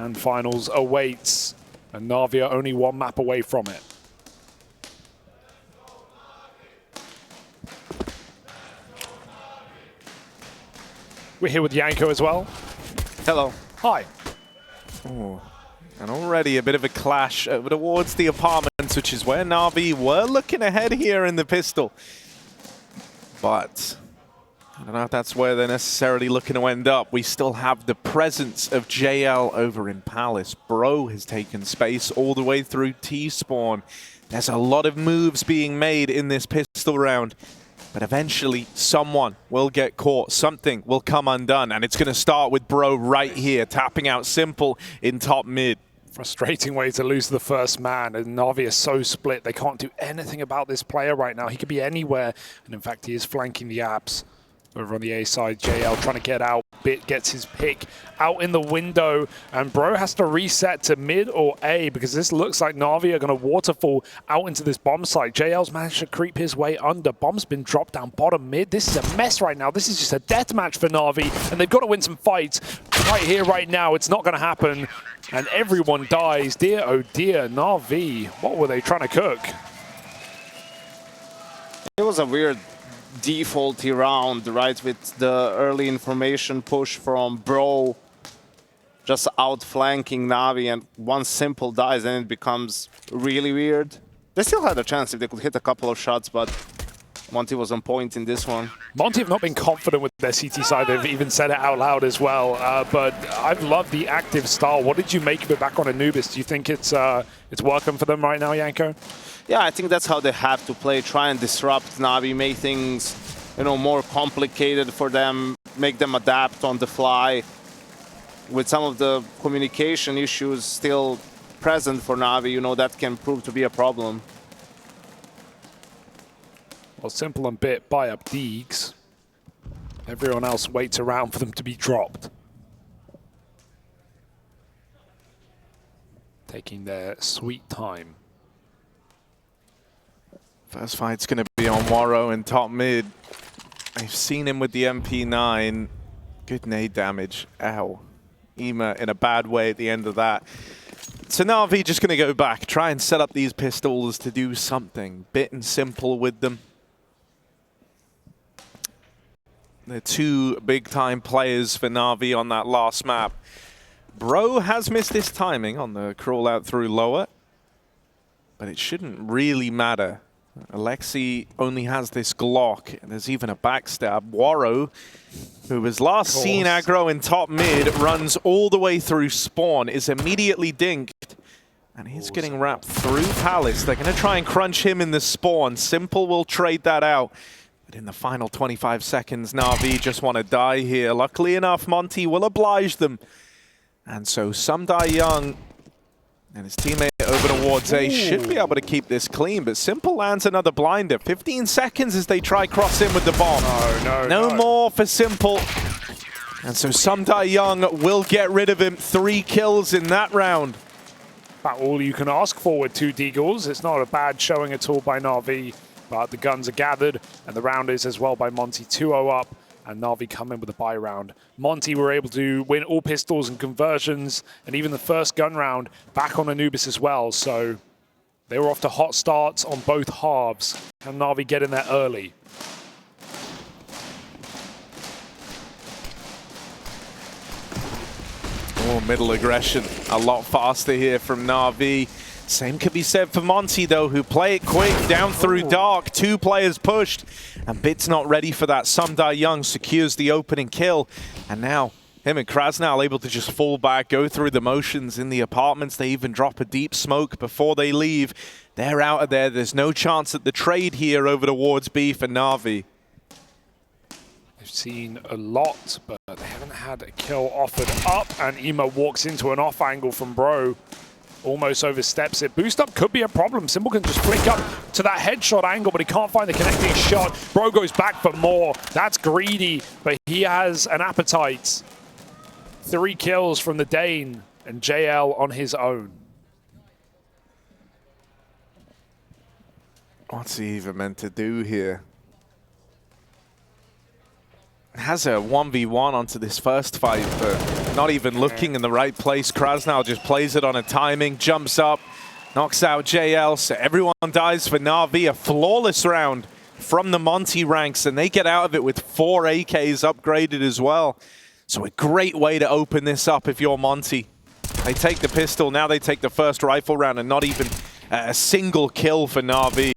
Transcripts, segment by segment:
And finals awaits, and NaVi are only one map away from it. We're here with Yanko as well. Hello. Hi. Oh, and already a bit of a clash over towards the apartments, which is where NaVi were looking ahead here in the pistol. But I don't know if that's where they're necessarily looking to end up. We still have the presence of JL over in Palace. Bro has taken space all the way through T-spawn. There's a lot of moves being made in this pistol round. But eventually, someone will get caught. Something will come undone. And it's going to start with Bro right here, tapping out Simple in top mid. Frustrating way to lose the first man. And NaVi is so split. They can't do anything about this player right now. He could be anywhere. And in fact, he is flanking the apps. Over on the A side, JL trying to get out. Bit gets his pick out in the window, and Bro has to reset to mid or A because this looks like NaVi are going to waterfall out into this bomb site. JL's managed to creep his way under. Bomb's been dropped down bottom mid. This is a mess right now. This is just a death match for NaVi, and they've got to win some fights right here, right now. It's not going to happen, and everyone dies. Dear, oh dear, NaVi, what were they trying to cook? It was a weird defaulty round, right, with the early information push from Bro just outflanking NaVi, and once Simple dies, then it becomes really weird. They still had a chance if they could hit a couple of shots, but Monte was on point in this one. Monte have not been confident with their CT side. They've even said it out loud as well. But I've loved the active style. What did you make of it back on Anubis? Do you think it's working for them right now, Yanko? Yeah, I think that's how they have to play. Try and disrupt NaVi, make things, you know, more complicated for them, make them adapt on the fly. With some of the communication issues still present for NaVi, you know, that can prove to be a problem. Well, Simple and Bit buy up Deegs. Everyone else waits around for them to be dropped. Taking their sweet time. First fight's going to be on Waro in top mid. I've seen him with the MP9. Good nade damage. Ow. Ema in a bad way at the end of that. So NaVi just going to go back, try and set up these pistols to do something. Bit and Simple with them. They're two big-time players for NaVi on that last map. Bro has missed his timing on the crawl out through lower, but it shouldn't really matter. Aleksib only has this Glock, and there's even a backstab. Waro, who was last seen aggro in top mid, runs all the way through spawn, is immediately dinked, and he's getting wrapped through Palace. They're going to try and crunch him in the spawn. Simple will trade that out. But in the final 25 seconds, NaVi just want to die here. Luckily enough, Monte will oblige them. And so some die young, and his teammate over towards A should be able to keep this clean, but Simple lands another blinder. 15 seconds as they try cross in with the bomb. No more for Simple. And so some die young will get rid of him. 3 kills in that round. About all you can ask for with 2 Deagles. It's not a bad showing at all by NaVi, but the guns are gathered, and the round is as well by Monte. 2-0 up, and NaVi come in with a buy round. Monte were able to win all pistols and conversions, and even the first gun round back on Anubis as well. So they were off to hot starts on both halves. Can NaVi get in there early? Oh, middle aggression. A lot faster here from NaVi. Same could be said for Monte, though, who play it quick, down through dark. 2 players pushed, and Bit's not ready for that. Some die young, secures the opening kill. And now, him and kRaSnaL able to just fall back, go through the motions in the apartments. They even drop a deep smoke before they leave. They're out of there. There's no chance at the trade here over towards B for NaVi. They've seen a lot, but they haven't had a kill offered up, and Ema walks into an off angle from Bro. Almost oversteps it. Boost up could be a problem. Simple can just flick up to that headshot angle, but he can't find the connecting shot. Bro goes back for more. That's greedy, but he has an appetite. 3 kills from the Dane, and JL on his own. What's he even meant to do here? Has a 1v1 onto this first fight, but Not even looking in the right place. kRaSnaL just plays it on a timing, jumps up, knocks out JL. So everyone dies for NaVi. A flawless round from the Monte ranks, and they get out of it with 4 AKs upgraded as well. So a great way to open this up if you're Monte. They take the pistol, now they take the first rifle round, and not even a single kill for NaVi.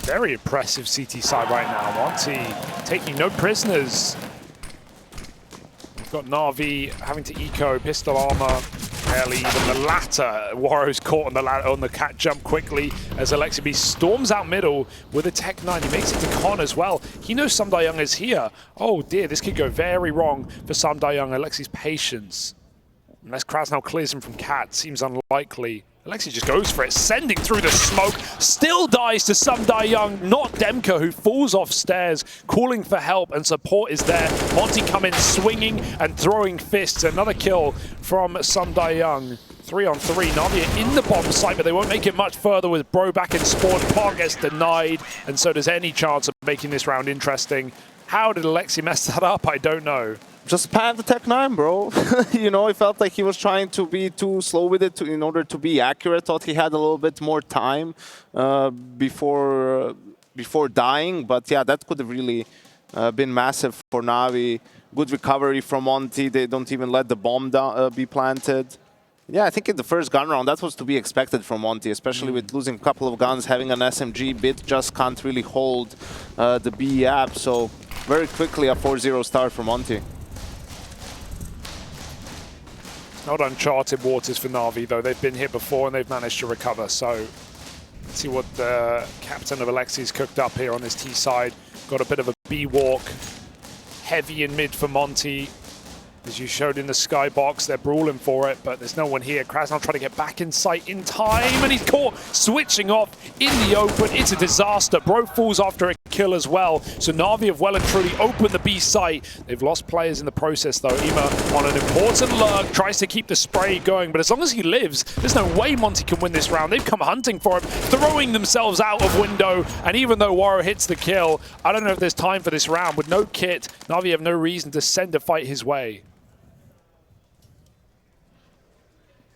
Very impressive CT side right now. Monte taking no prisoners. We've got NaVi having to eco pistol armor. Barely even the latter. Warrow's caught on the cat jump quickly as Aleksib storms out middle with a Tech 9. He makes it to Con as well. He knows Samdayung is here. Oh dear, this could go very wrong for Samdayung. Aleksib's patience. Unless kRaSnaL clears him from cat, seems unlikely. Aleksib just goes for it, sending through the smoke. Still dies to Samdayung, not DemQQ, who falls off stairs, calling for help, and support is there. Monte come in swinging and throwing fists. Another kill from Samdayung. 3-on-3. NaVi in the bomb site, but they won't make it much further with Bro back in spawn. Park gets denied, and so does any chance of making this round interesting. How did Aleksib mess that up? I don't know. Just pan the Tech 9, bro. You know, it felt like he was trying to be too slow with it in order to be accurate. Thought he had a little bit more time before dying. But yeah, that could have really been massive for NaVi. Good recovery from Monte. They don't even let the bomb be planted. Yeah, I think in the first gun round, that was to be expected from Monte, especially with losing a couple of guns, having an SMG. Bit just can't really hold the B app. So very quickly a 4-0 start for Monte. Not uncharted waters for NaVi, though. They've been here before and they've managed to recover. So let's see what the captain of Aleksib's cooked up here on this T side. Got a bit of a B walk. Heavy in mid for Monte. As you showed in the skybox, they're brawling for it, but there's no one here. kRaSnaL trying to get back in sight in time, and he's caught switching off in the open. It's a disaster. Bro falls after a kill as well. So NaVi have well and truly opened the B site. They've lost players in the process, though. Ima on an important lurk, tries to keep the spray going, but as long as he lives, there's no way Monte can win this round. They've come hunting for him, throwing themselves out of window, and even though Warrow hits the kill, I don't know if there's time for this round. With no kit, NaVi have no reason to send a fight his way.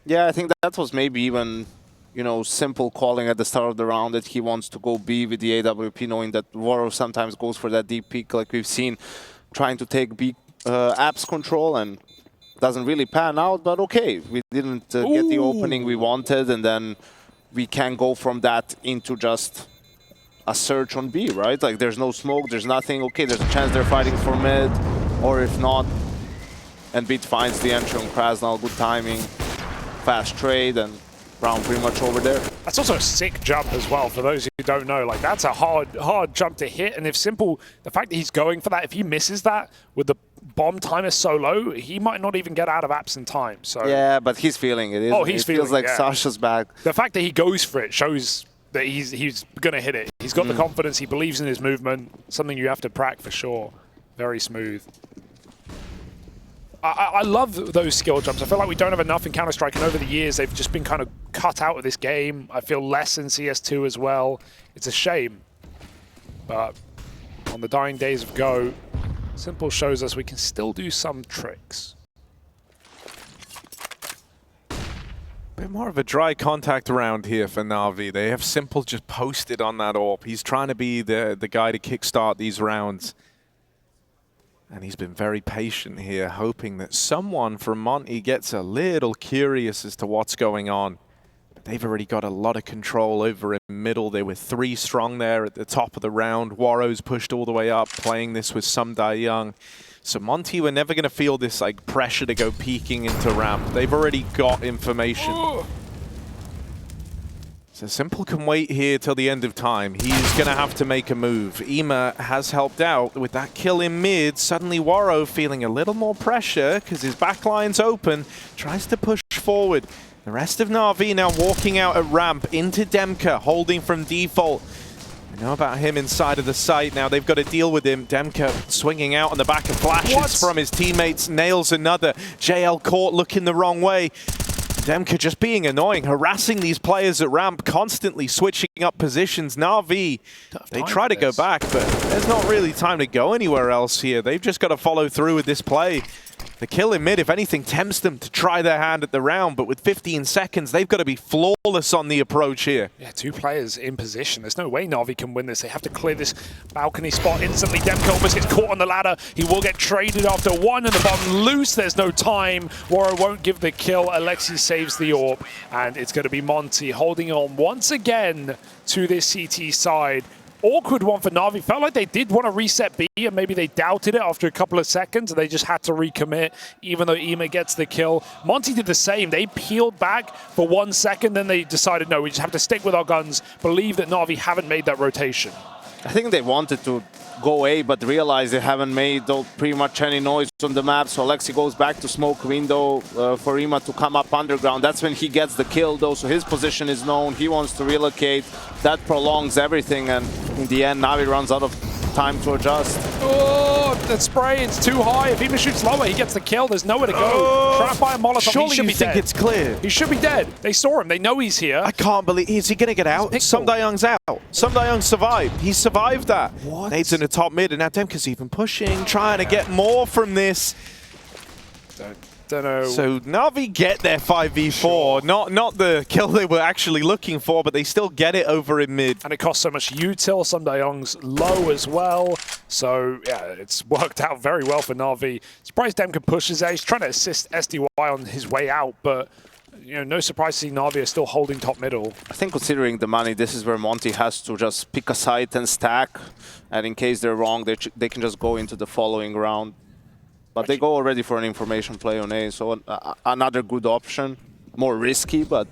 Yeah, I think that was maybe even, you know, simple calling at the start of the round that he wants to go B with the AWP, knowing that Warrow sometimes goes for that deep peek, like we've seen, trying to take B apps control, and doesn't really pan out. But okay, we didn't get the opening we wanted, and then we can go from that into just a search on B, right? Like there's no smoke, there's nothing. Okay, there's a chance they're fighting for mid, or if not, and Beat finds the entry on kRaSnaL, good timing. Fast trade, and round pretty much over there. That's also a sick jump as well, for those who don't know. Like, that's a hard jump to hit, and if Simple, the fact that he's going for that, if he misses that with the bomb timer so low, he might not even get out of apps in time. So yeah, but he's feeling it. Oh, he's feeling feels like yeah. Sasha's back. The fact that he goes for it shows that he's going to hit it. He's got the confidence, he believes in his movement, something you have to prac for sure. Very smooth. I love those skill jumps. I feel like we don't have enough in Counter-Strike, and over the years they've just been kind of cut out of this game. I feel less in CS2 as well. It's a shame. But on the dying days of Go, Simple shows us we can still do some tricks. Bit more of a dry contact round here for NaVi. They have Simple just posted on that AWP. He's trying to be the guy to kickstart these rounds. And he's been very patient here, hoping that someone from Monte gets a little curious as to what's going on. But they've already got a lot of control over in middle. They were 3 strong there at the top of the round. Warrow's pushed all the way up, playing this with Samdayung. So Monte were never going to feel this like pressure to go peeking into ramp. They've already got information. So Simple can wait here till the end of time. He's going to have to make a move. Ima has helped out with that kill in mid. Suddenly Warrow feeling a little more pressure because his backline's open. Tries to push forward. The rest of NaVi now walking out at ramp into DemQQ, holding from default. I know about him inside of the site. Now they've got to deal with him. DemQQ swinging out on the back of flashes from his teammates. Nails another. JL caught looking the wrong way. DemQQ just being annoying, harassing these players at ramp, constantly switching up positions. NaVi, they try to go back, but there's not really time to go anywhere else here. They've just got to follow through with this play. The kill in mid, if anything, tempts them to try their hand at the round, but with 15 seconds, they've got to be flawless on the approach here. Yeah, 2 players in position. There's no way NaVi can win this. They have to clear this balcony spot instantly. DemQQ almost gets caught on the ladder. He will get traded after 1 and the bomb loose. There's no time. Waro won't give the kill. Aleksib saves the AWP, and it's going to be Monte holding on once again to this CT side. Awkward one for NaVi. Felt like they did want to reset B, and maybe they doubted it after a couple of seconds, and they just had to recommit, even though Ema gets the kill. Monte did the same. They peeled back for 1 second, then they decided, no, we just have to stick with our guns, believe that NaVi haven't made that rotation. I think they wanted to go A, but realized they haven't made pretty much any noise on the map, so Aleksib goes back to smoke window for Ema to come up underground. That's when he gets the kill, though, so his position is known. He wants to relocate. That prolongs everything, and in the end, NaVi runs out of time to adjust. Oh, that spray, it's too high. If Ema shoots lower, he gets the kill. There's nowhere to go. Trapped by a Molotov. Surely he should you be think dead. it's clear. He should be dead. They saw him. They know he's here. I can't believe, is he going to get out? Sumdayung's out. Sumdayung survived. He survived that. What? Nade's in the top mid, and now DemQQ's even pushing, trying to get more from this. Don't know. So NaVi get their 5v4, Sure. not the kill they were actually looking for, but they still get it over in mid. And it costs so much util. Sumdayung's low as well. So, yeah, it's worked out very well for NaVi. Surprised DemQQ pushes out. He's trying to assist SDY on his way out, but you know, no surprise to see NaVi are still holding top middle. I think considering the money, this is where Monte has to just pick a site and stack, and in case they're wrong, they can just go into the following round. But they go already for an information play on A, so another good option. More risky, but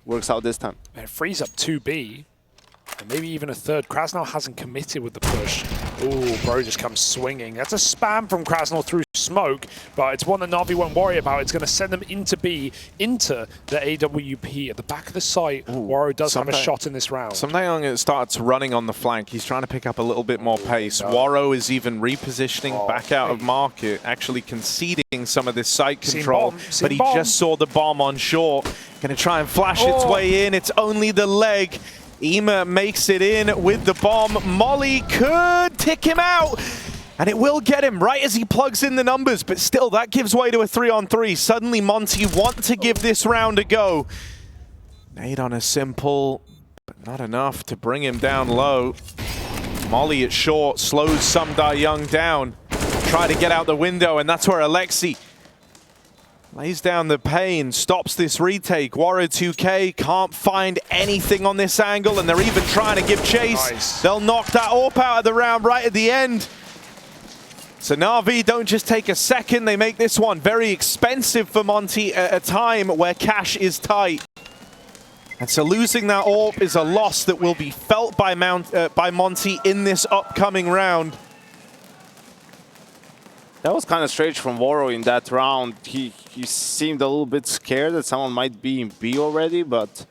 works out this time. And it frees up 2B, and maybe even a third. kRaSnaL hasn't committed with the push. Ooh, bro just comes swinging. That's a spam from kRaSnaL through smoke, but it's one that NaVi won't worry about. It's going to send them into B, into the AWP at the back of the site. Waro does have a shot in this round. Sumdayung starts running on the flank. He's trying to pick up a little bit more pace. Waro is even repositioning back out of market, actually conceding some of this site control. But he just saw the bomb on shore. Going to try and flash its way in. It's only the leg. Ema makes it in with the bomb. Molly could tick him out, and it will get him right as he plugs in the numbers, but still that gives way to a 3-on-3. Suddenly Monte want to give this round a go. Nade on a simple, but not enough to bring him down low. Molly at short slows Sumdayung down. Try to get out the window, and that's where Aleksib lays down the pain, stops this retake. Waro 2K can't find anything on this angle, and they're even trying to give chase. Nice. They'll knock that AWP out of the round right at the end. So NaVi don't just take a second, they make this one very expensive for Monte at a time where cash is tight. And so losing that AWP is a loss that will be felt by Monte in this upcoming round. That was kind of strange from Waro in that round. He seemed a little bit scared that someone might be in B already, but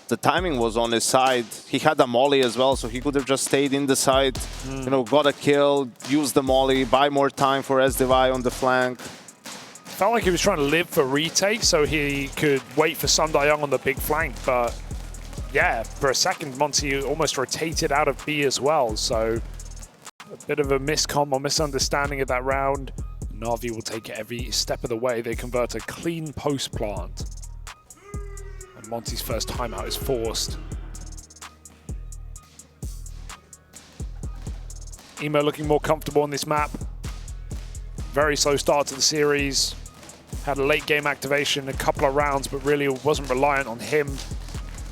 the timing was on his side. He had a molly as well, so he could have just stayed in the side, you know, got a kill, used the molly, buy more time for SDY on the flank. Felt like he was trying to live for retake so he could wait for Sumdayung on the big flank, but yeah, for a second Monte almost rotated out of B as well, so a bit of a miscom or misunderstanding of that round. NaVi will take it every step of the way. They convert a clean post plant. And Monte's first timeout is forced. Emo looking more comfortable on this map. Very slow start to the series. Had a late game activation, a couple of rounds, but really wasn't reliant on him.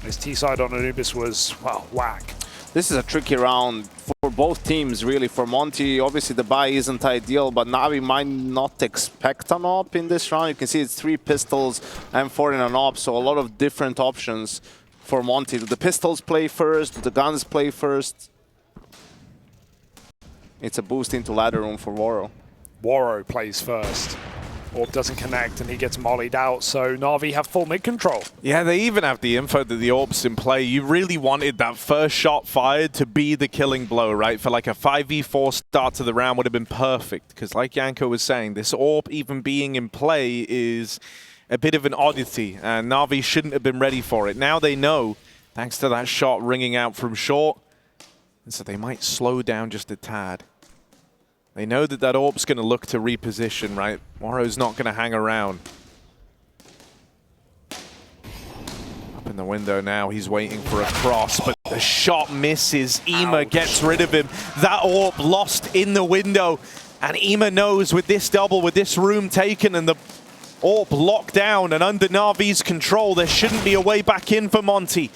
His T-side on Anubis was, well, whack. This is a tricky round for both teams, really. For Monte, obviously the buy isn't ideal, but NaVi might not expect an op in this round. You can see it's 3 pistols and 4 in an op, so a lot of different options for Monte. Do the pistols play first? Do the guns play first? It's a boost into ladder room for Waro. Waro plays first. Orb doesn't connect and he gets mollied out, so NaVi have full mid control. Yeah, they even have the info that the AWP's in play. You really wanted that first shot fired to be the killing blow, right? For like a 5v4 start to the round would have been perfect, because like Janko was saying, this AWP even being in play is a bit of an oddity, and NaVi shouldn't have been ready for it. Now they know, thanks to that shot ringing out from short, and so they might slow down just a tad. They know that that AWP's going to look to reposition, right? Warrow's not going to hang around. Up in the window now, he's waiting for a cross, but the shot misses. Ema gets rid of him. That AWP lost in the window, and Ema knows with this double, with this room taken, and the AWP locked down and under NaVi's control, there shouldn't be a way back in for Monte.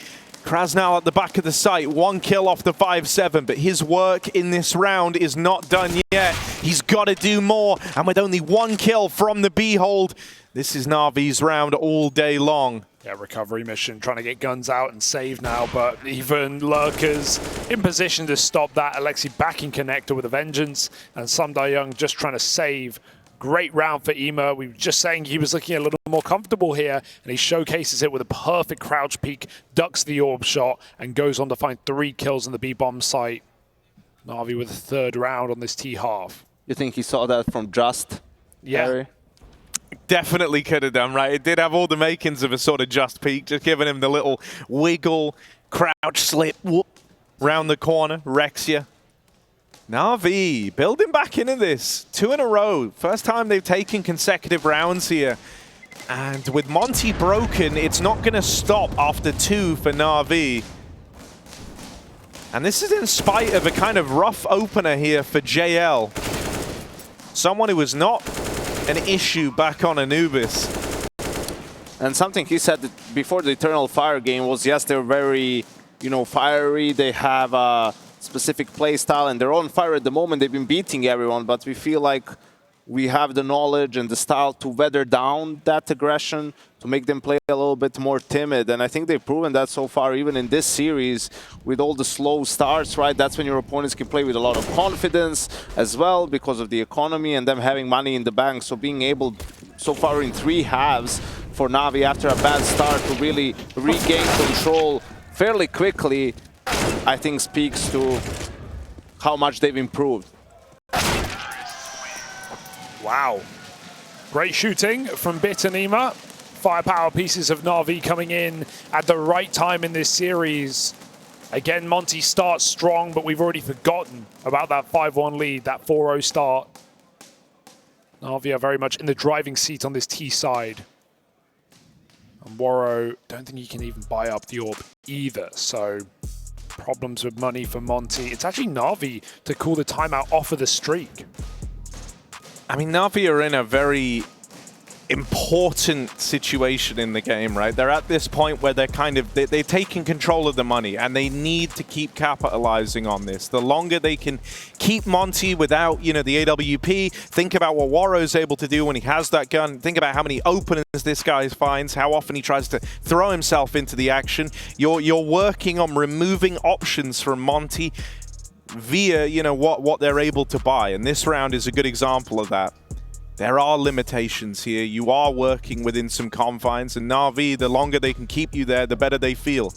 kRaSnaL at the back of the site, 1 kill off the 5-7, but his work in this round is not done yet. He's got to do more, and with only 1 kill from the B-hold, this is NaVi's round all day long. Yeah, recovery mission, trying to get guns out and save now, but even Lurkers in position to stop that. Aleksib back in connector with a vengeance, and Young just trying to save. Great round for Ema. We were just saying he was looking a little more comfortable here, and he showcases it with a perfect crouch peek, ducks the AWP shot, and goes on to find 3 kills on the B-bomb site. NaVi with a 3rd round on this T-half. You think he saw that from Just? Yeah. Harry? Definitely could have done, right? It did have all the makings of a sort of Just peek, just giving him the little wiggle, crouch slip, whoop, round the corner, wrecks you. NaVi building back into this. 2 in a row. First time they've taken consecutive rounds here. And with Monte broken, it's not going to stop after 2 for NaVi. And this is in spite of a kind of rough opener here for JL. Someone who was not an issue back on Anubis. And something he said that before the Eternal Fire game was, yes, they're very, fiery. They have a specific play style, and they're on fire at the moment. They've been beating everyone, but we feel like we have the knowledge and the style to weather down that aggression, to make them play a little bit more timid. And I think they've proven that so far, even in this series, with all the slow starts, right? That's when your opponents can play with a lot of confidence as well, because of the economy and them having money in the bank. So being able, so far in 3 halves, for NaVi after a bad start to really regain control fairly quickly, I think speaks to how much they've improved. Wow. Great shooting from Bit and Ema. Firepower pieces of NaVi coming in at the right time in this series. Again, Monte starts strong, but we've already forgotten about that 5-1 lead, that 4-0 start. NaVi are very much in the driving seat on this T side. And Warrow, don't think he can even buy up the AWP either, so problems with money for Monte. It's actually NaVi to call the timeout off of the streak. I mean, NaVi are in a very important situation in the game, right? They're at this point where they're they've taken control of the money, and they need to keep capitalizing on this. The longer they can keep Monte without, the AWP, think about what Warrow's able to do when he has that gun. Think about how many openers this guy finds, how often he tries to throw himself into the action. You're working on removing options from Monte via, what they're able to buy. And this round is a good example of that. There are limitations here. You are working within some confines, and NaVi, the longer they can keep you there, the better they feel.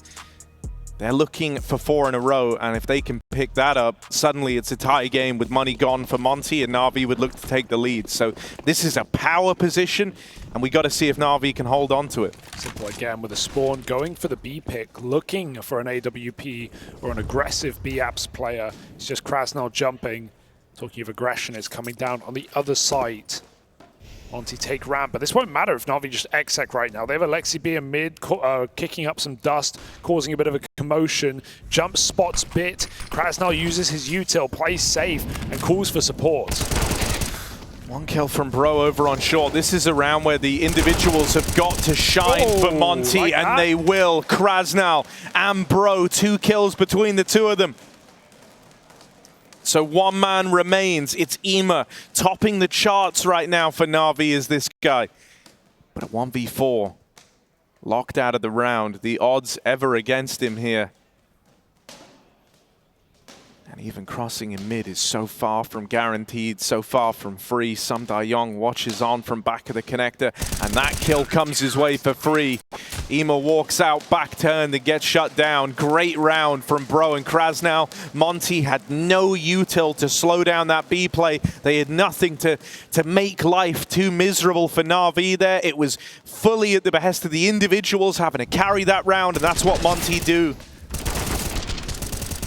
They're looking for 4 in a row, and if they can pick that up, suddenly it's a tie game with money gone for Monte, and NaVi would look to take the lead. So this is a power position, and we got to see if NaVi can hold on to it. Simple again with a spawn, going for the B pick, looking for an AWP or an aggressive B-apps player. It's just kRaSnaL jumping. Talking of aggression, it's coming down on the other side. Monte take ramp, but this won't matter if NaVi just exec right now. They have Aleksib in mid, kicking up some dust, causing a bit of a commotion. Jump spots Bit. kRaSnaL uses his util, plays safe, and calls for support. 1 kill from Bro over on short. This is a round where the individuals have got to shine for Monte, like and they will. kRaSnaL and Bro, 2 kills between the 2 of them. So 1 man remains. It's Ema topping the charts right now for NaVi is this guy. But a 1v4, locked out of the round. The odds ever against him here. And even crossing in mid is so far from guaranteed, so far from free. Young watches on from back of the connector, and that kill comes his way for free. Ema walks out, back turn, that gets shut down. Great round from Bro and kRaSnaL. Monte had no util to slow down that B play. They had nothing to make life too miserable for NaVi there. It was fully at the behest of the individuals having to carry that round, and that's what Monte do.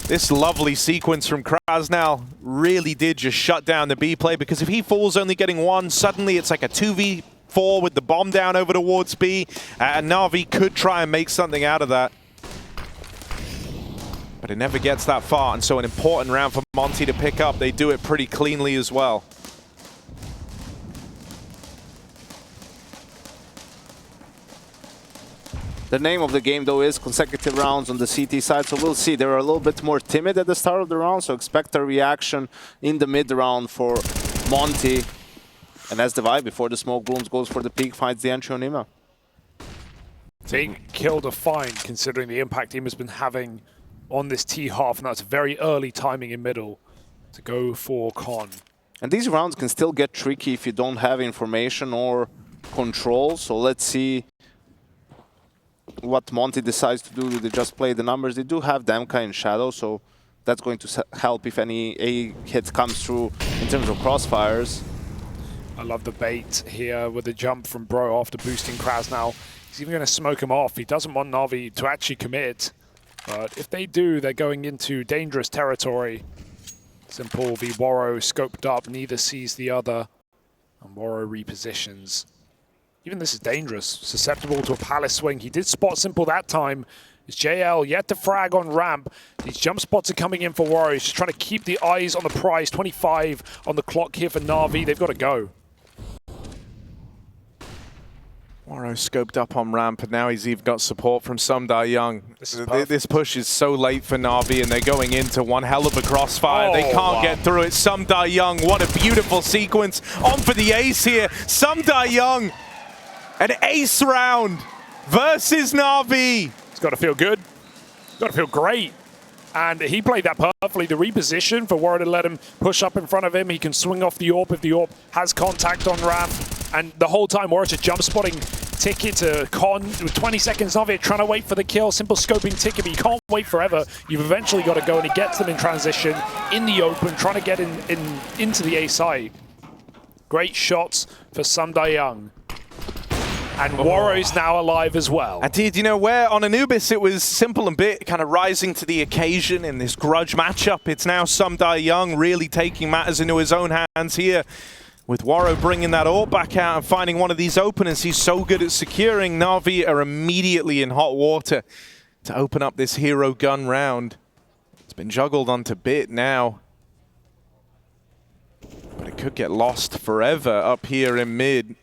This lovely sequence from kRaSnaL really did just shut down the B play, because if he falls only getting one, suddenly it's like a 2v4 with the bomb down over towards B, and NaVi could try and make something out of that. But it never gets that far, and so an important round for Monte to pick up. They do it pretty cleanly as well. The name of the game, though, is consecutive rounds on the CT side, so we'll see. They're a little bit more timid at the start of the round, so expect a reaction in the mid-round for Monte. And as NaVi, before the smoke blooms, goes for the peak, finds the entry on Ema. Big kill to find, considering the impact Ema's been having on this T-half, and that's very early timing in middle to go for Con. And these rounds can still get tricky if you don't have information or control, so let's see what Monte decides to do. Do they just play the numbers? They do have DemQQ in Shadow, so that's going to help if any A hit comes through in terms of crossfires. I love the bait here with the jump from Bro after boosting kRaSnaL. He's even going to smoke him off. He doesn't want NaVi to actually commit, but if they do, they're going into dangerous territory. Simple v Waro scoped up, neither sees the other, and Waro repositions. Even this is dangerous, susceptible to a palace swing. He did spot Simple that time. It's JL yet to frag on ramp. These jump spots are coming in for Waro. He's just trying to keep the eyes on the prize. 25 on the clock here for NaVi. They've got to go. Waro scoped up on ramp, and now he's even got support from Young. This push is so late for NaVi, and they're going into one hell of a crossfire. They can't get through it. Young, what a beautiful sequence. On for the ace here. Young, an ace round versus NaVi. It's got to feel good. It's got to feel great. And he played that perfectly. The reposition for Waro to let him push up in front of him. He can swing off the AWP if the AWP has contact on ramp. And the whole time, Waro just jump spotting Ticket to Con with 20 seconds of it, trying to wait for the kill. Simple scoping Ticket, but you can't wait forever. You've eventually got to go, and he gets them in transition, in the open, trying to get into the A side. Great shots for Young. And Waro's now alive as well. Indeed, you know, where on Anubis it was Simple and Bit kind of rising to the occasion in this grudge matchup, it's now Young really taking matters into his own hands here. With Waro bringing that AWP back out and finding one of these openers he's so good at securing, NaVi are immediately in hot water to open up this hero gun round. It's been juggled onto Bit now, but it could get lost forever up here in mid.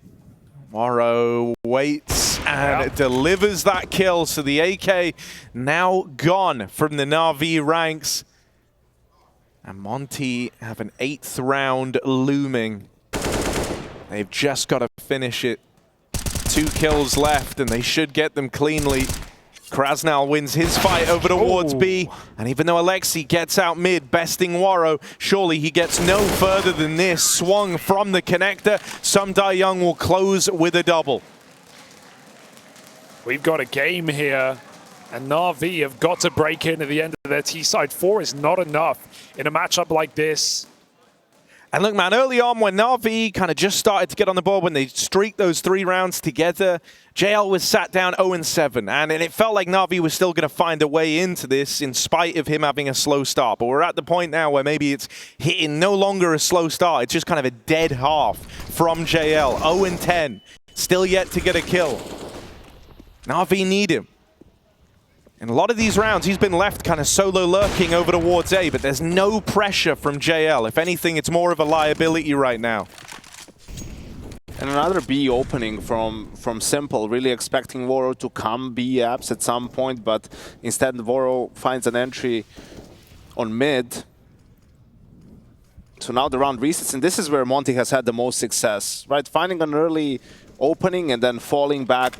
Waro waits and delivers that kill, so the AK now gone from the NaVi ranks. And Monte have an 8th round looming. They've just got to finish it. 2 kills left, and they should get them cleanly. kRaSnaL wins his fight over towards B, and even though Aleksib gets out mid, besting Waro, surely he gets no further than this. Swung from the connector, Young will close with a double. We've got a game here, and NaVi have got to break in at the end of their T-side. 4 is not enough in a matchup like this. And look, man, early on when NaVi kind of just started to get on the board, when they streaked those 3 rounds together, JL was sat down 0-7, and it felt like NaVi was still going to find a way into this in spite of him having a slow start. But we're at the point now where maybe it's hitting no longer a slow start. It's just kind of a dead half from JL. 0-10, still yet to get a kill. NaVi need him. In a lot of these rounds, he's been left kind of solo lurking over towards A, but there's no pressure from JL. If anything, it's more of a liability right now. And another B opening from Simple, really expecting Waro to come B apps at some point, but instead Waro finds an entry on mid. So now the round resets, and this is where Monte has had the most success, right? Finding an early opening and then falling back.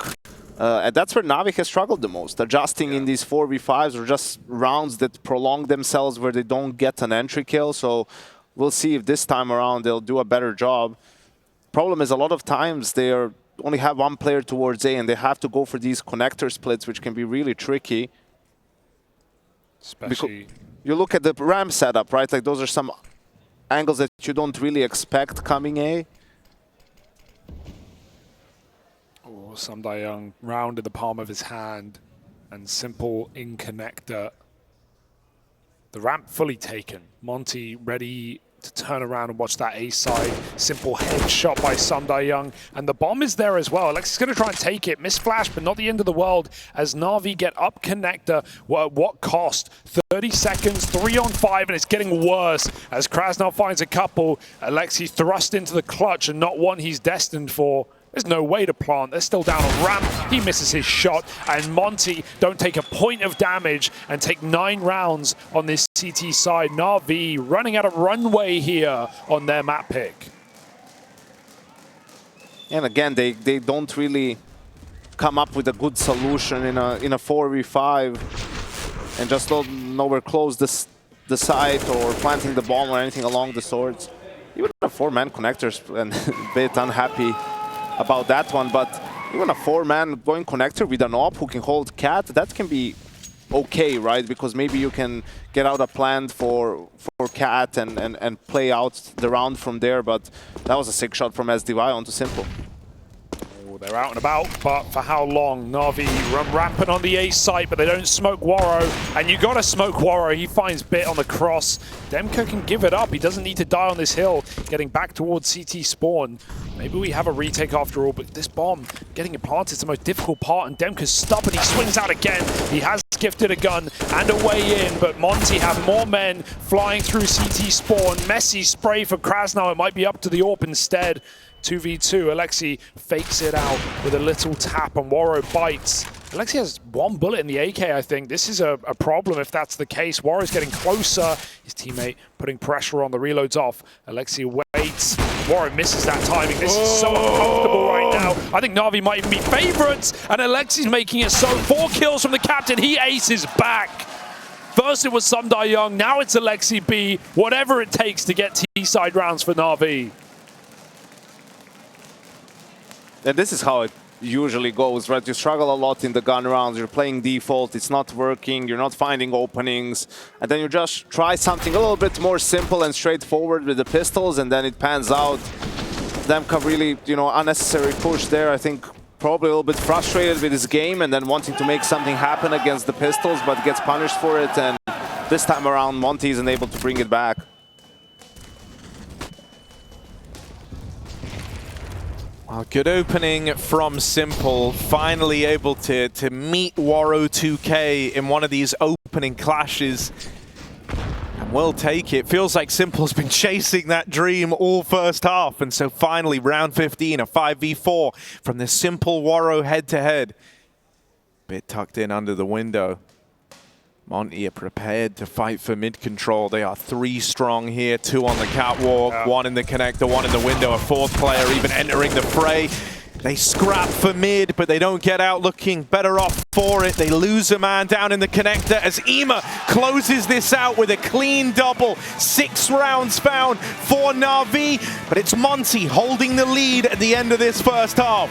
And that's where NaVi has struggled the most, adjusting in these 4v5s or just rounds that prolong themselves where they don't get an entry kill. So we'll see if this time around they'll do a better job. Problem is a lot of times they are only have one player towards A, and they have to go for these connector splits, which can be really tricky. Especially... You look at the ramp setup, right? Like, those are some angles that you don't really expect coming A. Oh, Young round in the palm of his hand, and Simple in connector. The ramp fully taken. Monte ready to turn around and watch that A side. Simple headshot by Young. And the bomb is there as well. Aleksib's going to try and take it. Miss flash, but not the end of the world as NaVi get up connector. Well, at what cost? 30 seconds, 3 on 5, and it's getting worse as kRaSnaL finds a couple. Aleksib thrust into the clutch and not one he's destined for. There's no way to plant. They're still down on ramp. He misses his shot, and Monte don't take a point of damage and take 9 rounds on this CT side. NaVi running out of runway here on their map pick. And again, they don't really come up with a good solution in a 4v5 and just don't nowhere close the site or planting the bomb or anything along the swords. Even a 4-man connector's and a bit unhappy about that one, but even a 4-man going connector with an op who can hold cat, that can be okay, right? Because maybe you can get out a plan for cat and play out the round from there, but that was a sick shot from SDY onto Simple. Oh, they're out and about, but for how long? NaVi run rampant on the A site, but they don't smoke Warrow, and you gotta smoke Warrow. He finds Bit on the cross. DemQQ can give it up. He doesn't need to die on this hill, getting back towards CT spawn. Maybe we have a retake after all, but this bomb, getting it planted is the most difficult part, and DemQQ's stubborn. He swings out again. He has gifted a gun and a way in, but Monte have more men flying through CT spawn. Messy spray for kRaSnaL. It might be up to the AWP instead. 2v2, Aleksib fakes it out with a little tap, and Warrow bites. Aleksib has 1 bullet in the AK, I think. This is a problem if that's the case. Warrow's getting closer. His teammate putting pressure on. The reload's off. Aleksib waits. Warrow misses that timing. This is so uncomfortable right now. I think NaVi might even be favorites, and Aleksib's making it so. 4 kills from the captain. He aces back. First it was Young, now it's Aleksib B. Whatever it takes to get T-side rounds for NaVi. And this is how it usually goes, right? You struggle a lot in the gun rounds, you're playing default, it's not working, you're not finding openings, and then you just try something a little bit more simple and straightforward with the pistols, and then it pans out. DemQQ really, unnecessary push there. I think probably a little bit frustrated with his game and then wanting to make something happen against the pistols, but gets punished for it, and this time around Monte isn't able to bring it back. Well, good opening from Simple, finally able to meet Warrow 2K in one of these opening clashes. And we'll take it. Feels like Simple's been chasing that dream all first half, and so finally round 15, a 5v4 from the Simple Warrow head-to-head. Bit tucked in under the window. Monte are prepared to fight for mid-control. They are 3 strong here, 2 on the catwalk, 1 in the connector, 1 in the window, a 4th player even entering the fray. They scrap for mid, but they don't get out looking better off for it. They lose a man down in the connector as Ema closes this out with a clean double. 6 rounds found for NaVi, but it's Monte holding the lead at the end of this first half.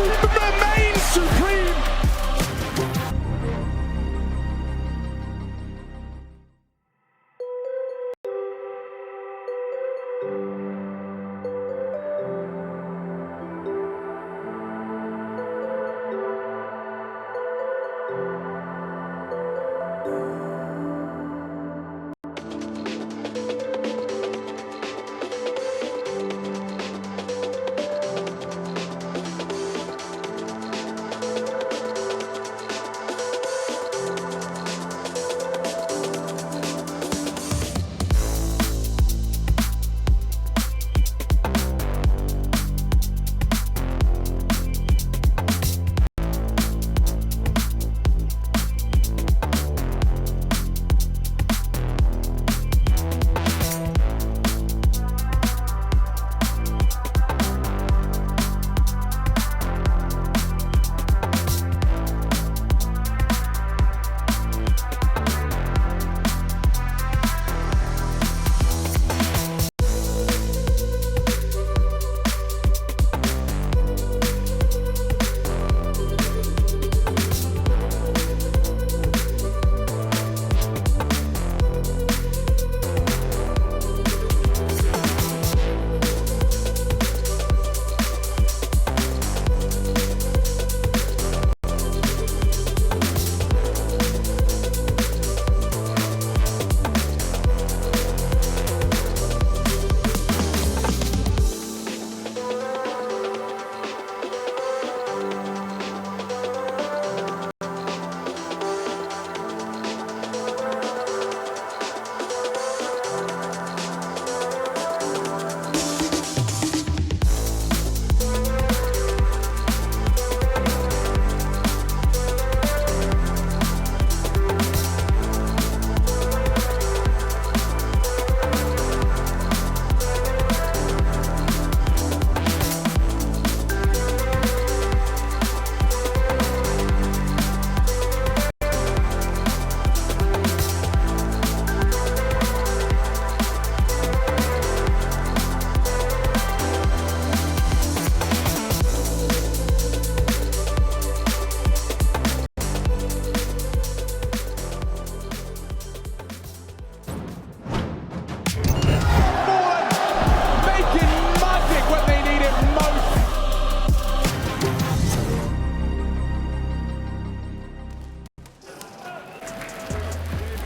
will remain supreme.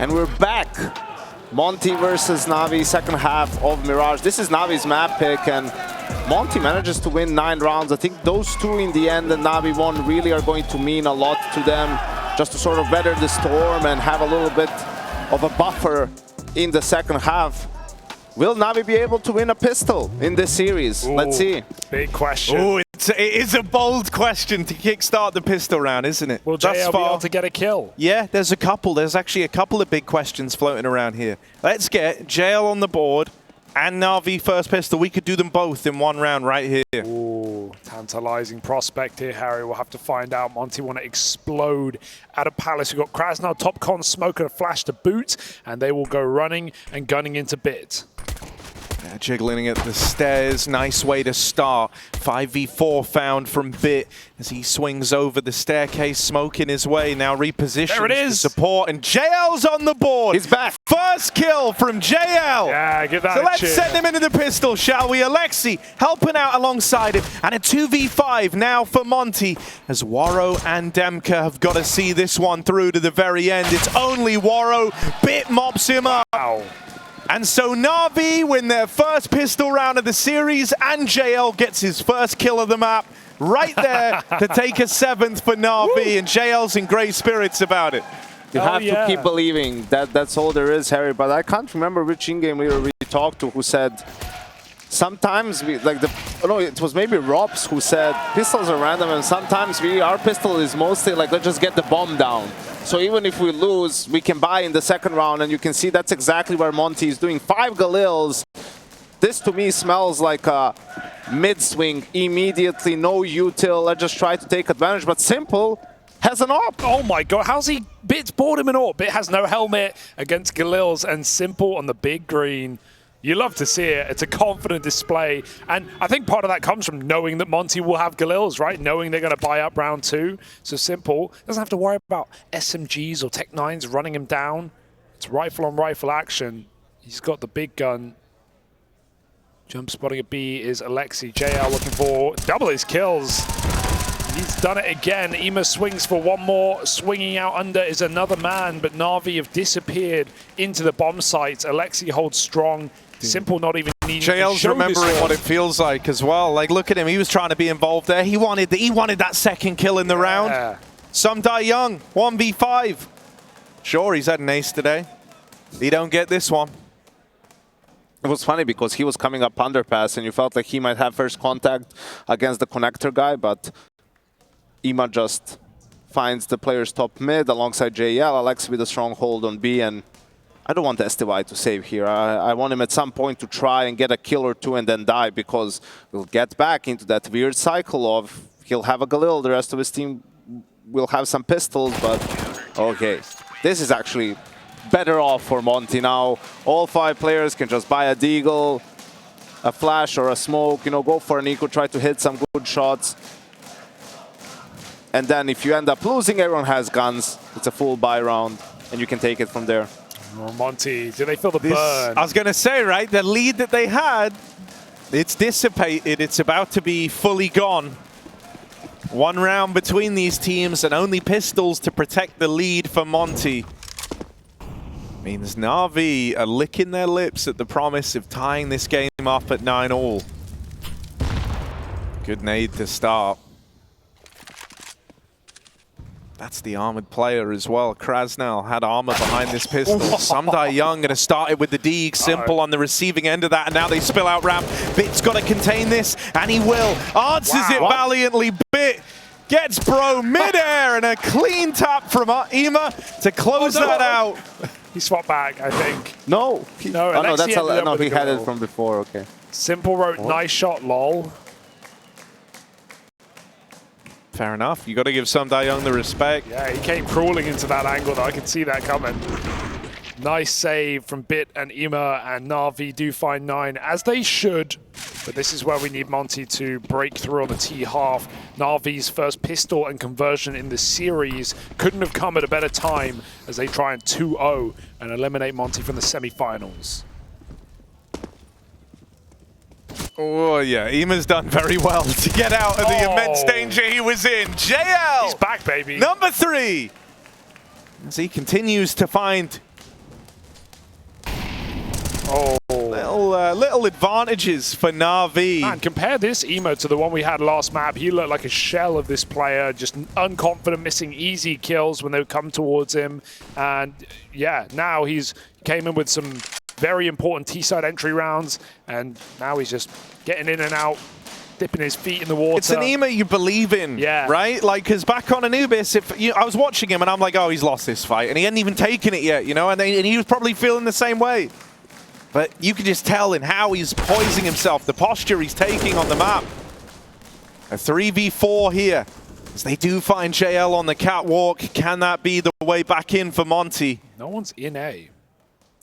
And we're back. Monte versus NaVi, second half of Mirage. This is NaVi's map pick, and Monte manages to win 9 rounds. I think those 2 in the end that NaVi won really are going to mean a lot to them, just to sort of weather the storm and have a little bit of a buffer in the second half. Will NaVi be able to win a pistol in this series? Ooh, let's see. Big question. Oh, it is a bold question to kickstart the pistol round, isn't it? Will JL be able to get a kill? Yeah, there's a couple. There's actually a couple of big questions floating around here. Let's get JL on the board and NaVi first pistol. We could do them both in one round right here. Ooh, tantalizing prospect here, Harry. We'll have to find out. Monte want to explode out of Palace. We've got kRaSnaL, top con, smoke, and a flash to boot, and they will go running and gunning into Bit. Jiggling at the stairs, nice way to start. 5v4 found from Bit as he swings over the staircase, smoking his way. Now repositions there it is. to support, and JL's on the board. He's back. First kill from JL. Yeah, give that So a let's cheer. send him into the pistol, shall we? Aleksib helping out alongside him. And a 2v5 now for Monte, as Waro and DemQQ have got to see this one through to the very end. It's only Waro. Bit mops him up. Wow. And so NaVi win their first pistol round of the series, and JL gets his first kill of the map right there to take a 7th for NaVi, and JL's in great spirits about it. You have to keep believing. That's all there is, Harry. But I can't remember which in-game leader we talked to who said sometimes we it was maybe Robs who said pistols are random, and sometimes our pistol is mostly like, let's just get the bomb down. So even if we lose, we can buy in the second round, and you can see that's exactly where Monte is doing. 5 Galils. This to me smells like a mid-swing immediately, no util. Let's just try to take advantage, but Simple has an AWP. Oh my god, how's he? Bit's bought him an AWP. Bit has no helmet against Galils, and Simple on the big green. You love to see it. It's a confident display. And I think part of that comes from knowing that Monte will have Galils, right? Knowing they're going to buy up round 2. So Simple doesn't have to worry about SMGs or Tech-9s running him down. It's rifle on rifle action. He's got the big gun. Jump spotting a B is Aleksib. JL looking for double his kills. He's done it again. Ema swings for one more. Swinging out under is another man, but NaVi have disappeared into the bomb sites. Aleksib holds strong. Simple not even needing JL's to show remembering this what it feels like as well. Like, look at him. He was trying to be involved there. He wanted that second kill in the round. Some die young. 1v5. Sure, he's had an ace today. He don't get this one. It was funny because he was coming up underpass, and you felt like he might have first contact against the connector guy, but Ema just finds the player's top mid alongside JL. Aleksib with a strong hold on B, and I don't want STY to save here. I want him at some point to try and get a kill or 2 and then die, because we'll get back into that weird cycle of he'll have a Galil, the rest of his team will have some pistols, but okay. This is actually better off for Monte now. All 5 players can just buy a deagle, a flash or a smoke, go for an eco, try to hit some good shots. And then if you end up losing, everyone has guns. It's a full buy round, and you can take it from there. Oh, Monte, do they feel the burn? I was going to say, right, the lead that they had, it's dissipated. It's about to be fully gone. One round between these teams, and only pistols to protect the lead for Monte. Means NaVi are licking their lips at the promise of tying this game up at 9-all. Good nade to start. That's the armored player as well. kRaSnaL had armor behind this pistol. Some die young, going to start it with the Deeg. Simple on the receiving end of that, and now they spill out ramp. Bit's got to contain this, and he will. Answers it valiantly. Bit gets bro midair, and a clean tap from Ema to close that out. He swapped back, I think. No. No, no, that's no, he had it from before. Okay. Simple wrote, nice shot, lol. Fair enough. You got to give Some Die Young the respect. Yeah, he came crawling into that angle, though. I could see that coming. Nice save from Bit and Ema, and NaVi do find 9, as they should. But this is where we need Monte to break through on the T-half. NaVi's first pistol and conversion in the series couldn't have come at a better time as they try and 2-0 and eliminate Monte from the semi-finals. Oh, yeah. Ema's done very well to get out of the immense danger he was in. JL! He's back, baby. Number 3! As he continues to find Oh. Little advantages for NaVi. Man, compare this emo to the one we had last map. He looked like a shell of this player, just unconfident, missing easy kills when they would come towards him. And yeah, now he's came in with some very important T-side entry rounds, and now he's just getting in and out, dipping his feet in the water. It's an emo you believe in, right? Like, because back on Anubis, I was watching him and I'm like, oh, he's lost this fight, and he hadn't even taken it yet, you know, and he was probably feeling the same way. But you can just tell in how he's poising himself, the posture he's taking on the map. A 3v4 here, as they do find JL on the catwalk. Can that be the way back in for Monte? No one's in A.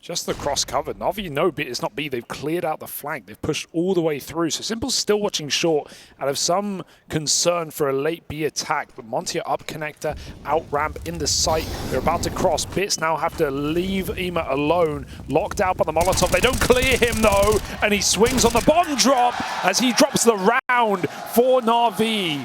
Just the cross cover. NaVi, no, it's not B. They've cleared out the flank. They've pushed all the way through. So Simple's still watching short out of some concern for a late B attack. But Monte are up connector, out ramp in the site. They're about to cross. Bits now have to leave Ema alone. Locked out by the Molotov. They don't clear him though. And he swings on the bomb drop as he drops the round for NaVi.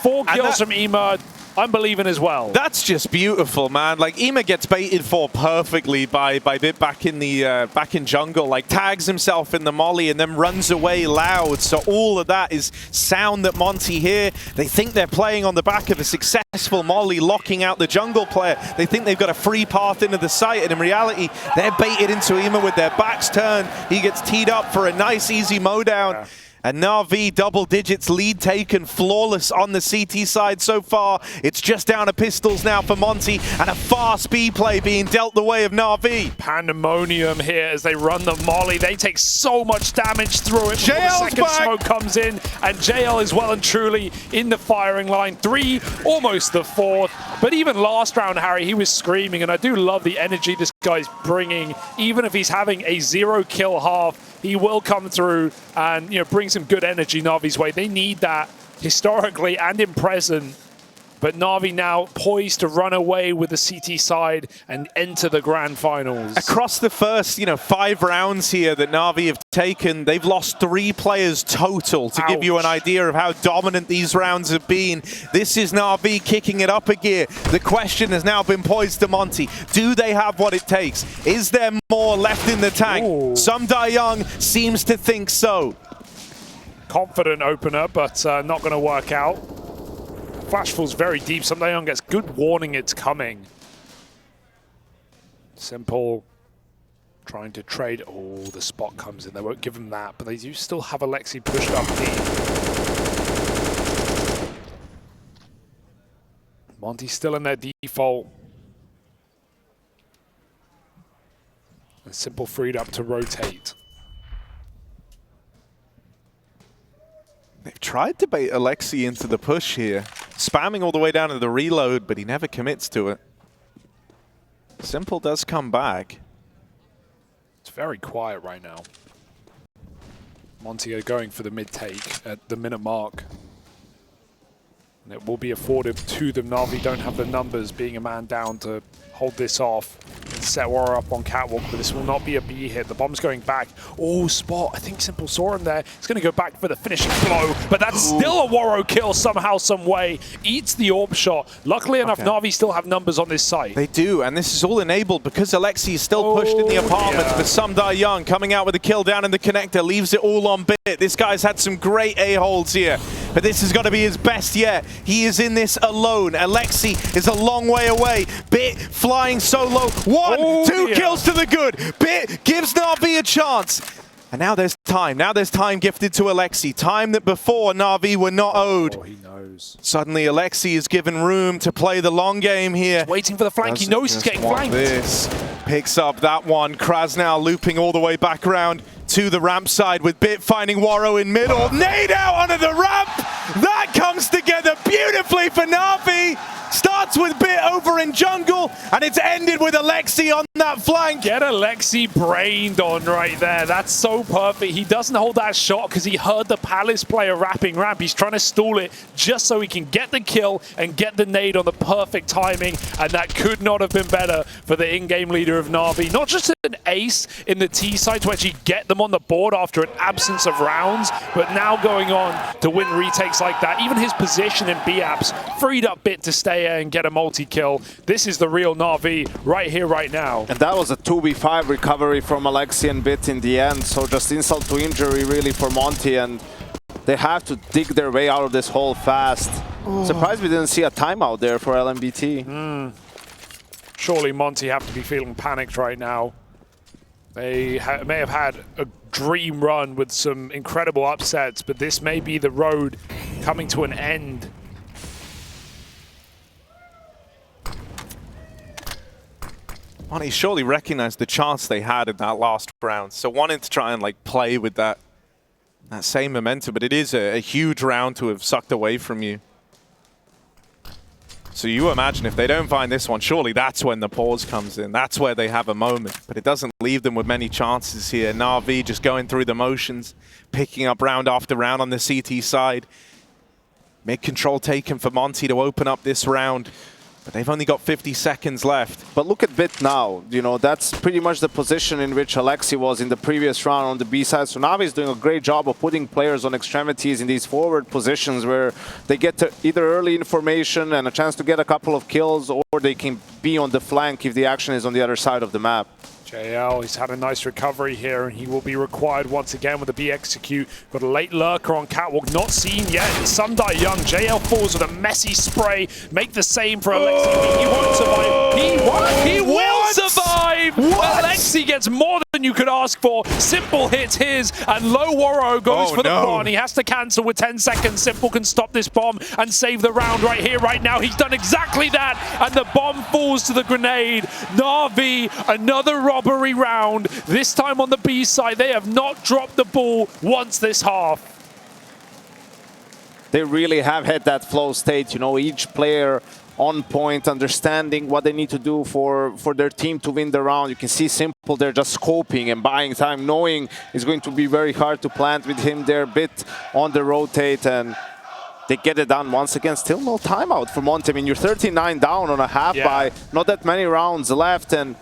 4 kills from Ema. I'm believing as well. That's just beautiful, man. Like, Ema gets baited for perfectly by Bit back in jungle. Like, tags himself in the molly and then runs away loud. So all of that is sound that Monte hear. They think they're playing on the back of a successful molly, locking out the jungle player. They think they've got a free path into the site, and in reality, they're baited into Ema with their backs turned. He gets teed up for a nice, easy mowdown. Yeah. And NaVi, double digits, lead taken, flawless on the CT side so far. It's just down to pistols now for Monte, and a fast B play being dealt the way of NaVi. Pandemonium here as they run the molly. They take so much damage through it. JL's the second back. smoke comes in, and JL is well and truly in the firing line. 3, almost the 4th. But even last round, Harry, he was screaming, and I do love the energy this guy's bringing. Even if he's having a 0-kill half, he will come through and, you know, bring some good energy NaVi's way. They need that historically and in present. But NaVi now poised to run away with the CT side and enter the grand finals. Across the first, 5 rounds here that NaVi have taken, they've lost 3 players total, to give you an idea of how dominant these rounds have been. This is NaVi kicking it up a gear. The question has now been poised to Monte. Do they have what it takes? Is there more left in the tank? Ooh. Some Die Young seems to think so. Confident opener, but not going to work out. Flash falls very deep. Some Die Young gets good warning it's coming. Simple trying to trade. Oh, the spot comes in. They won't give him that, but they do still have Aleksib pushed up deep. Monte's still in their default. And Simple freed up to rotate. They've tried to bait Aleksib into the push here, spamming all the way down to the reload, but he never commits to it. Simple does come back. It's very quiet right now. Monte are going for the mid-take at the minute mark. And it will be afforded to them. NaVi don't have the numbers, being a man down, to hold this off. Set Warrior up on catwalk, but this will not be a B hit. The bomb's going back. Oh, spot. I think Simple saw him there. He's going to go back for the finishing blow, but that's still a Warrior kill somehow, some way. Eats the orb shot. Luckily enough, NaVi still have numbers on this site. They do, and this is all enabled because Aleksib is still pushed in the apartments, but Some Die Young coming out with a kill down in the connector, leaves it all on Bit. This guy's had some great A-holds here, but this has got to be his best yet. He is in this alone. Aleksib is a long way away. Bit flying solo. 1, 2 kills to the good. Bit gives NaVi a chance. And now there's time. Now there's time gifted to Aleksib. Time that before NaVi were not owed. Oh, he knows. Suddenly Aleksib is given room to play the long game here. He's waiting for the flank. He knows he's getting flanked. This picks up that one. kRaSnaL looping all the way back around to the ramp side with Bit finding Waro in middle. Nade out onto the ramp. That comes together beautifully for NaVi. Starts with Bit over in jungle, and it's ended with Aleksib on that flank. Get Aleksib brained on right there. That's so perfect. He doesn't hold that shot because he heard the Palace player wrapping ramp. He's trying to stall it just so he can get the kill and get the nade on the perfect timing, and that could not have been better for the in-game leader of NaVi. Not just an ace in the T side to actually get them on the board after an absence of rounds, but now going on to win retakes like that. Even his position in B-Apps freed up Bit to stay and get a multi-kill. This is the real NaVi right here, right now. And that was a 2v5 recovery from Aleksib and Bit in the end. So just insult to injury really for Monte, and they have to dig their way out of this hole fast. Surprised we didn't see a timeout there for LMBT. Surely Monte have to be feeling panicked right now. They may have had a dream run with some incredible upsets, but this may be the road coming to an end. Monte surely recognized the chance they had in that last round, so wanting to try and like play with that same momentum, but it is a huge round to have sucked away from you. So you imagine if they don't find this one, surely that's when the pause comes in. That's where they have a moment, but it doesn't leave them with many chances here. NaVi just going through the motions, picking up round after round on the CT side. Mid-control taken for Monte to open up this round, but they've only got 50 seconds left. But look at Bit now. You know, that's pretty much the position in which Aleksib was in the previous round on the B side. So NaVi is doing a great job of putting players on extremities in these forward positions where they get to either early information and a chance to get a couple of kills, or they can be on the flank if the action is on the other side of the map. JL, he's had a nice recovery here, and he will be required once again with the B execute. Got a late lurker on Catwalk, not seen yet. Sundai Young, JL falls with a messy spray. Make the same for Aleksib. He won't survive. He will survive! Aleksib gets more than you could ask for. Simple hits his, and Low Woro goes for the pawn. He has to cancel with 10 seconds. Simple can stop this bomb and save the round right here, right now. He's done exactly that, and the bomb falls to the grenade. NaVi, another robbery round. This time on the B side, they have not dropped the ball once this half. They really have hit that flow state, you know, each player on point, understanding what they need to do for their team to win the round. You can see Simple, they're just scoping and buying time, knowing it's going to be very hard to plant with him there, Bit on the rotate, and they get it done once again. Still no timeout for Monte. I mean, you're 39 down on a half by not that many rounds left, and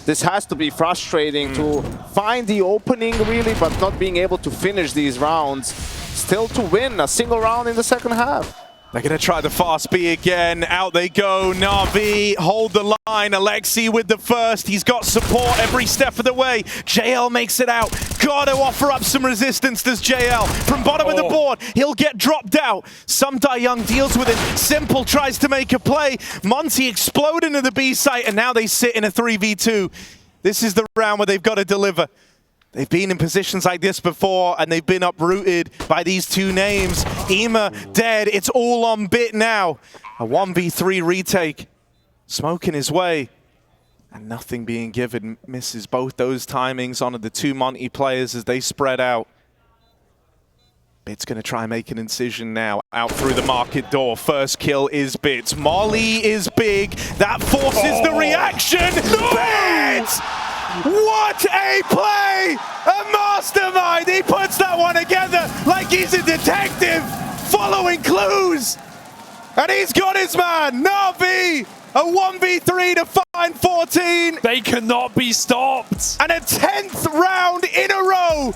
this has to be frustrating to find the opening really, but not being able to finish these rounds. Still to win a single round in the second half. They're going to try the fast B again. Out they go. NaVi hold the line. Aleksib with the first. He's got support every step of the way. JL makes it out. Got to offer up some resistance, does JL. From bottom of the board, he'll get dropped out. Sundai Young deals with it. Simple tries to make a play. Monte explode into the B site, and now they sit in a 3v2. This is the round where they've got to deliver. They've been in positions like this before, and they've been uprooted by these two names. Ema dead. It's all on Bit now. A 1v3 retake. Smoking his way. And nothing being given. Misses both those timings onto the two Monte players as they spread out. Bit's going to try and make an incision now. Out through the market door. First kill is Bit. Molly is big. That forces the reaction. Bit! What a play! A mastermind! He puts that one together like he's a detective following clues. And he's got his man, NaVi! A 1v3 to find 14. They cannot be stopped. And a 10th round in a row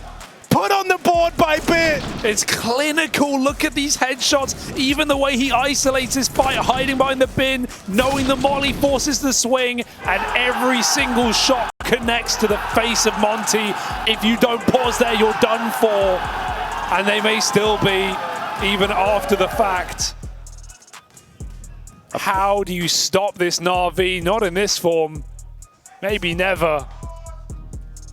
put on the board by Bit. It's clinical. Look at these headshots. Even the way he isolates his fight, hiding behind the bin, knowing the molly forces the swing, and every single shot connects to the face of Monte. If you don't pause there, you're done for. And they may still be, even after the fact. How do you stop this NaVi? Not in this form. Maybe never.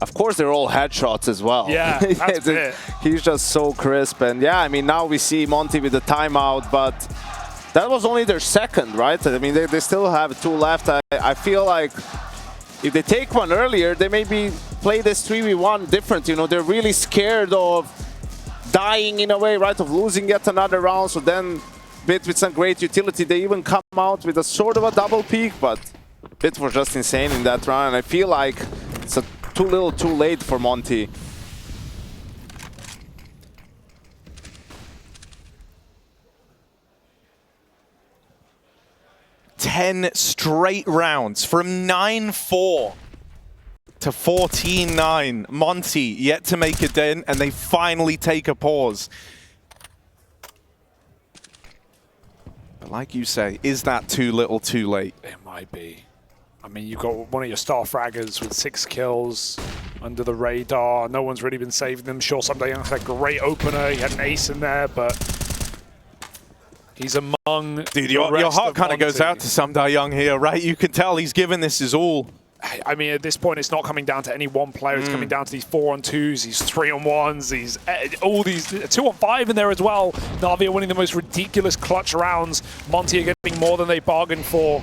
Of course, they're all headshots as well. Yeah, that's it. He's just so crisp. And yeah, I mean, now we see Monte with the timeout, but that was only their second, right? I mean, they still have two left. I feel like if they take one earlier, they maybe play this 3v1 different. You know, they're really scared of dying in a way, right? Of losing yet another round. So then Bit with some great utility. They even come out with a sort of a double peak, but Bit was just insane in that round. And I feel like it's too little too late for Monte. Ten straight rounds from 9-4 to 14-9. Monte yet to make a dent, and they finally take a pause. But like you say, is that too little too late? It might be. I mean, you've got one of your star fraggers with 6 kills under the radar. No one's really been saving them. Sure, Someday Young had a great opener. He had an ace in there, but he's among Dude, your heart kind of goes out to Someday Young here, right? You can tell he's given this his all. I mean, at this point, it's not coming down to any one player. It's coming down to these 4-on-2s, these 3-on-1s, these all these 2-on-5 in there as well. NaVi are winning the most ridiculous clutch rounds. Monte are getting more than they bargained for.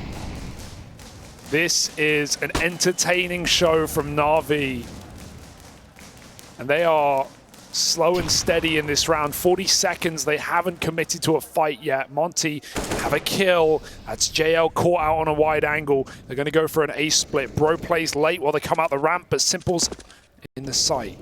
This is an entertaining show from NaVi. And they are slow and steady in this round. 40 seconds, they haven't committed to a fight yet. Monte have a kill. That's JL caught out on a wide angle. They're going to go for an ace split. Bro plays late while they come out the ramp, but Simple's in the sight.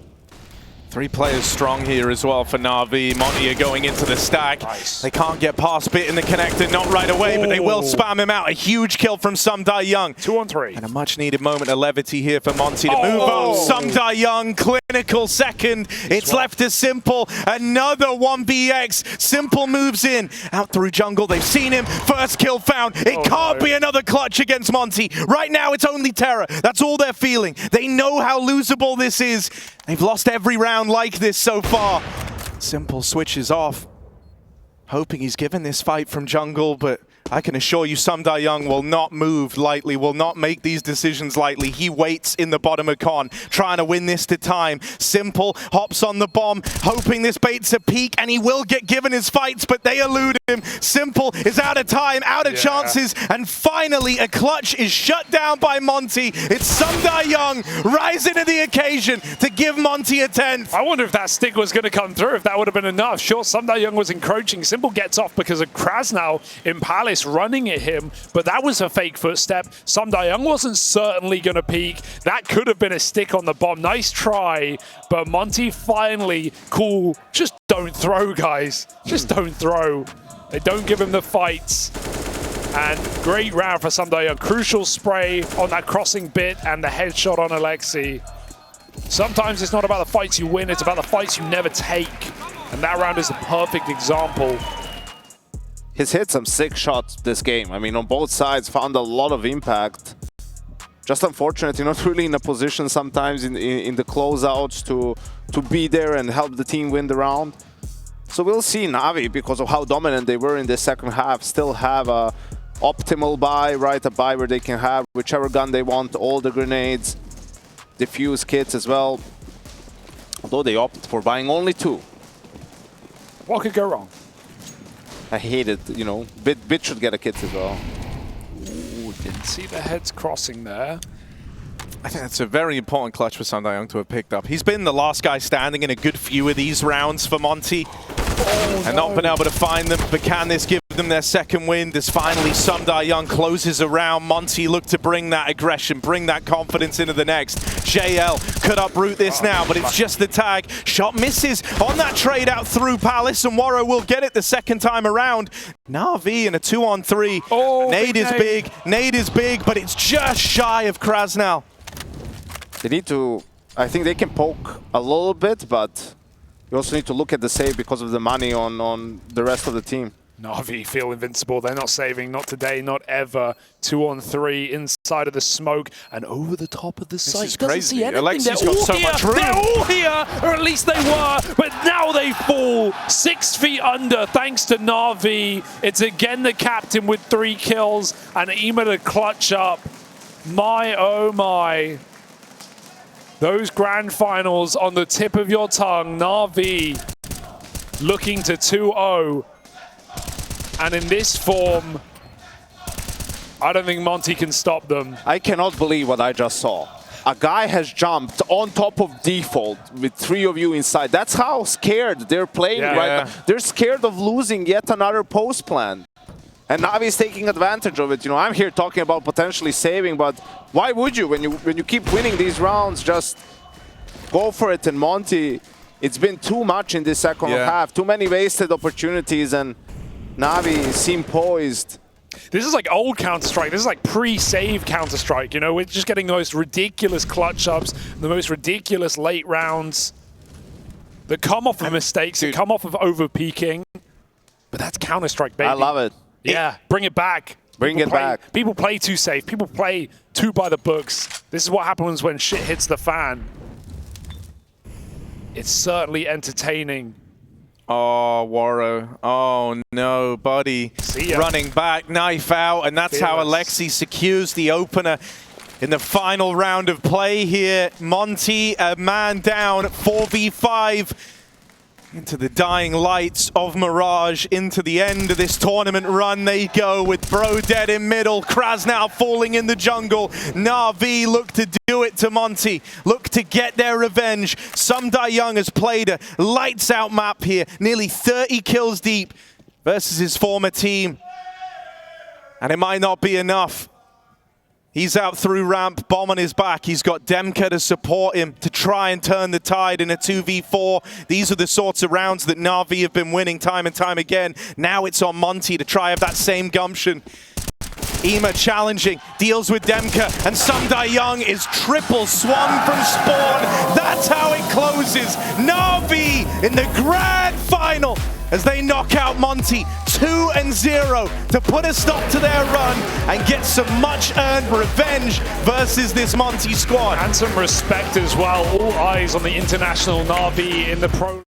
3 players strong here as well for NaVi. Monte are going into the stack. Nice. They can't get past Bit in the connector, not right away, but they will spam him out. A huge kill from Someday Young. 2-on-3. And a much-needed moment of levity here for Monte to move on. Someday Young, clinical second. It's left to Simple. Another 1vx. Simple moves in. Out through jungle. They've seen him. First kill found. It can't be another clutch against Monte. Right now, it's only terror. That's all they're feeling. They know how losable this is. They've lost every round like this so far. Simple switches off, hoping he's given this fight from jungle, but I can assure you Someday Young will not move lightly, will not make these decisions lightly. He waits in the bottom of con, trying to win this to time. Simple hops on the bomb, hoping this baits a peak, and he will get given his fights, but they elude him. Simple is out of time, out of chances, and finally a clutch is shut down by Monte. It's Someday Young rising to the occasion to give Monte a 10th. I wonder if that stick was going to come through, if that would have been enough. Sure, Someday Young was encroaching. Simple gets off because of kRaSnaL in Palace running at him, but that was a fake footstep. Someday Young wasn't certainly going to peek. That could have been a stick on the bomb. Nice try, but Monte finally, cool. Just don't throw, guys. Just don't throw. They don't give him the fights. And great round for Someday Young. Crucial spray on that crossing bit and the headshot on Aleksib. Sometimes it's not about the fights you win, it's about the fights you never take. And that round is a perfect example. He's hit some sick shots this game. I mean, on both sides, found a lot of impact. Just unfortunate, you're not really in a position sometimes in the closeouts to be there and help the team win the round. So we'll see NaVi, because of how dominant they were in the second half, still have a optimal buy, right? A buy where they can have whichever gun they want, all the grenades, defuse kits as well. Although they opted for buying only 2. What could go wrong? I hate it, you know. Bit should get a kit as well. Ooh, didn't see the heads crossing there. I think that's a very important clutch for Someday Young to have picked up. He's been the last guy standing in a good few of these rounds for Monte. And not been able to find them, but can this give them their second win? As finally Someday Young closes around. Monte look to bring that aggression, bring that confidence into the next. JL could uproot this now, but it's just the tag. Shot misses on that trade out through Palace, and Waro will get it the second time around. NaVi in a 2-on-3. Nade is big, but it's just shy of kRaSnaL. They need to, I think they can poke a little bit, but you also need to look at the save because of the money on the rest of the team. NaVi feel invincible. They're not saving, not today, not ever. 2-on-3 inside of the smoke and over the top of the site. This is crazy. See anything. Aleksib's got so much room. They're all here, or at least they were, but now they fall 6 feet under thanks to NaVi. It's again the captain with 3 kills and Ema to clutch up. My, oh my. Those grand finals on the tip of your tongue. NaVi looking to 2-0. And in this form, I don't think Monte can stop them. I cannot believe what I just saw. A guy has jumped on top of default with 3 of you inside. That's how scared they're playing right now. They're scared of losing yet another post plan. And NaVi is taking advantage of it. You know, I'm here talking about potentially saving, but why would you? When you keep winning these rounds, just go for it. And Monte, it's been too much in this second half. Too many wasted opportunities, and NaVi seem poised. This is like old Counter-Strike. This is like pre-save Counter-Strike. You know, we're just getting the most ridiculous clutch ups, the most ridiculous late rounds that come off of mistakes, that come off of over-peaking. But that's Counter-Strike, baby. I love it. Yeah, bring it back. Bring it back. People play too safe. People play too by the books. This is what happens when shit hits the fan. It's certainly entertaining. Oh, Waro. Oh, no, buddy. Running back, knife out, and that's how Aleksib secures the opener in the final round of play here. Monte, a man down, 4v5. Into the dying lights of Mirage, into the end of this tournament run they go with Bro dead in middle, kRaSnaL falling in the jungle. NaVi look to do it to Monte, look to get their revenge. Young has played a lights out map here, nearly 30 kills deep versus his former team. And it might not be enough. He's out through ramp, bomb on his back. He's got DemQQ to support him to try and turn the tide in a 2v4. These are the sorts of rounds that NaVi have been winning time and time again. Now it's on Monte to try have that same gumption. Ema challenging, deals with DemQQ, and Young is triple swung from spawn. That's how it closes. NaVi in the grand final as they knock out Monte 2-0 to put a stop to their run and get some much-earned revenge versus this Monte squad. And some respect as well. All eyes on the international NaVi in the Pro